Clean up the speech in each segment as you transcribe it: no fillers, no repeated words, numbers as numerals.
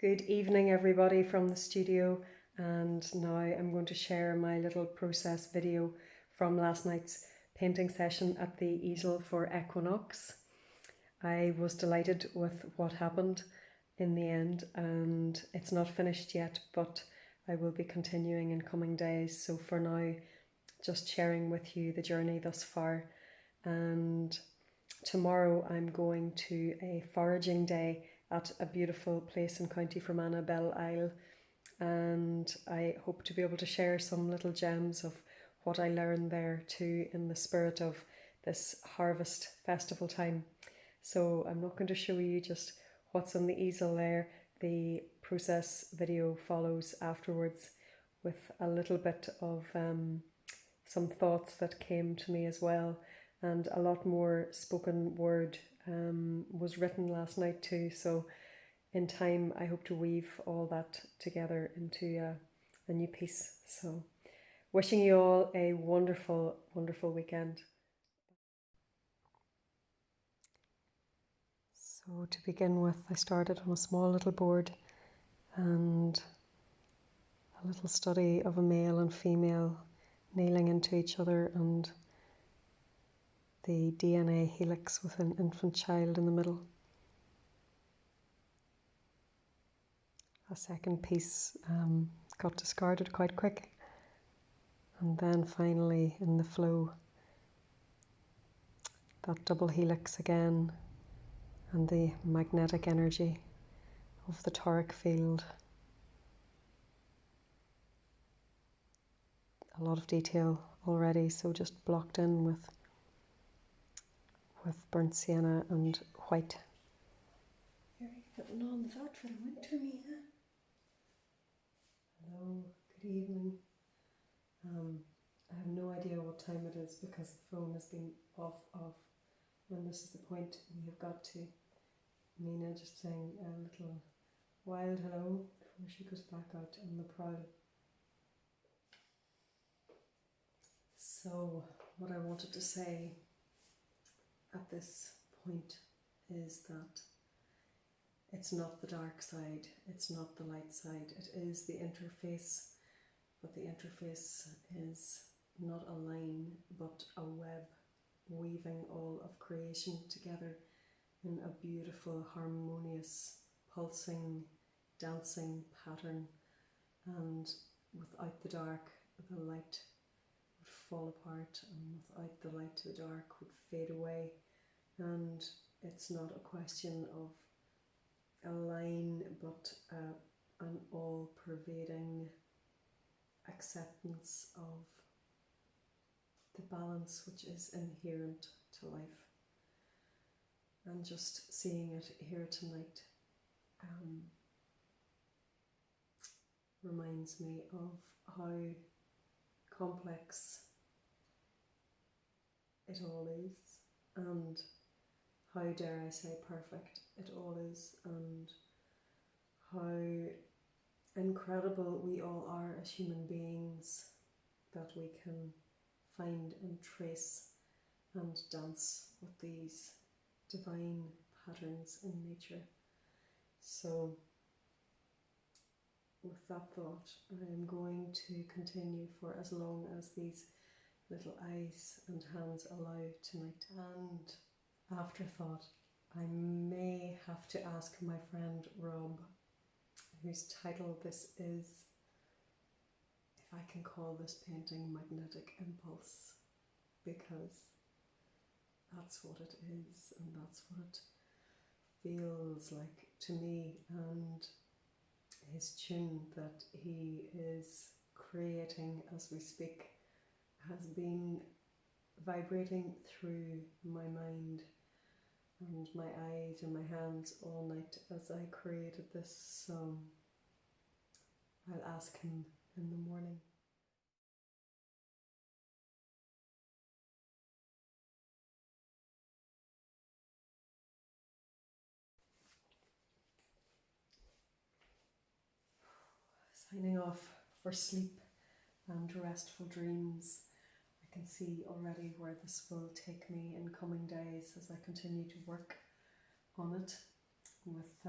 Good evening, everybody, from the studio, and now I'm going to share my little process video from last night's painting session at the easel for Equinox. I was delighted with what happened in the end, and it's not finished yet, but I will be continuing in coming days. So for now, just sharing with you the journey thus far. And tomorrow I'm going to a foraging day at a beautiful place in County Fermanagh, Belle Isle, and I hope to be able to share some little gems of what I learned there too, in the spirit of this harvest festival time. So I'm not going to show you just what's on the easel there. The process video follows afterwards with a little bit of some thoughts that came to me as well, and a lot more spoken word was written last night too. So in time I hope to weave all that together into a new piece. So wishing you all a wonderful, wonderful weekend. So to begin with, I started on a small little board and a little study of a male and female nailing into each other, and the DNA helix with an infant child in the middle. A second piece got discarded quite quick, and then finally in the flow, that double helix again, and the magnetic energy of the toric field. A lot of detail already, so just blocked in with burnt sienna and white. How are you getting on with that for the winter, Mina? Hello, good evening. I have no idea what time it is because the phone has been off, and this is the point we have got to. Mina just saying a little wild hello before she goes back out on the prowl. So what I wanted to say at this point is that it's not the dark side, it's not the light side, it is the interface, but the interface is not a line but a web, weaving all of creation together in a beautiful, harmonious, pulsing, dancing pattern. And without the dark, the light would fall apart, and without the light, the dark would fade away. And it's not a question of a line, but an all-pervading acceptance of the balance which is inherent to life. And just seeing it here tonight reminds me of how complex it all is, and how, dare I say, perfect it all is, and how incredible we all are as human beings, that we can find and trace and dance with these divine patterns in nature. So with that thought, I am going to continue for as long as these little eyes and hands allow tonight. And afterthought, I may have to ask my friend Rob, whose title this is, if I can call this painting Magnetic Impulse, because that's what it is, and that's what it feels like to me. And his tune that he is creating as we speak has been vibrating through my mind and my eyes and my hands all night as I created this song. I'll ask him in the morning. Signing off for sleep and restful dreams. I can see already where this will take me in coming days as I continue to work on it with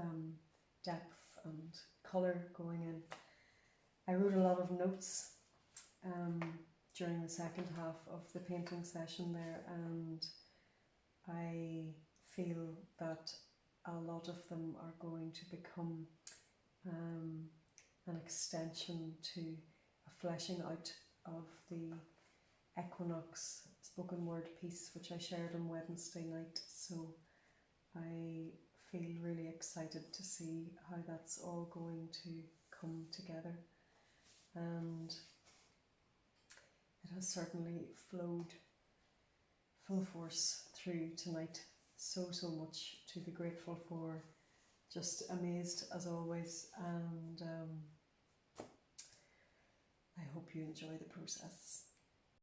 depth and colour going in. I wrote a lot of notes during the second half of the painting session there, and I feel that a lot of them are going to become an extension to a fleshing out of the Equinox spoken word piece, which I shared on Wednesday night. So I feel really excited to see how that's all going to come together, and it has certainly flowed full force through tonight. So much to be grateful for, just amazed as always, and I hope you enjoy the process.